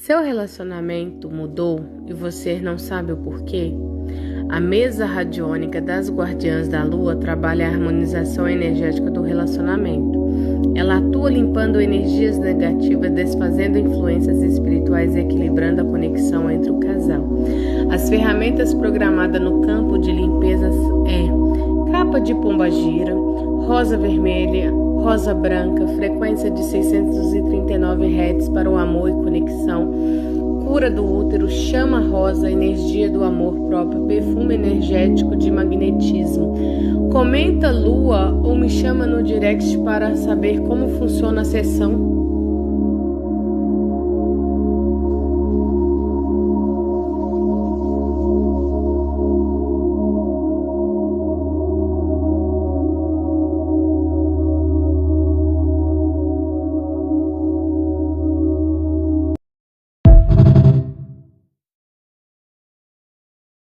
Seu relacionamento mudou e você não sabe o porquê? A mesa radiônica das Guardiãs da Lua trabalha a harmonização energética do relacionamento. Ela atua limpando energias negativas, desfazendo influências espirituais e equilibrando a conexão entre o casal. As ferramentas programadas no campo de limpeza é capa de pombagira, rosa vermelha, rosa branca, frequência de 639 Hz para o amor e conexão, cura do útero, chama rosa, energia do amor próprio, perfume energético de magnetismo. Comenta Lua ou me chama no direct para saber como funciona a sessão.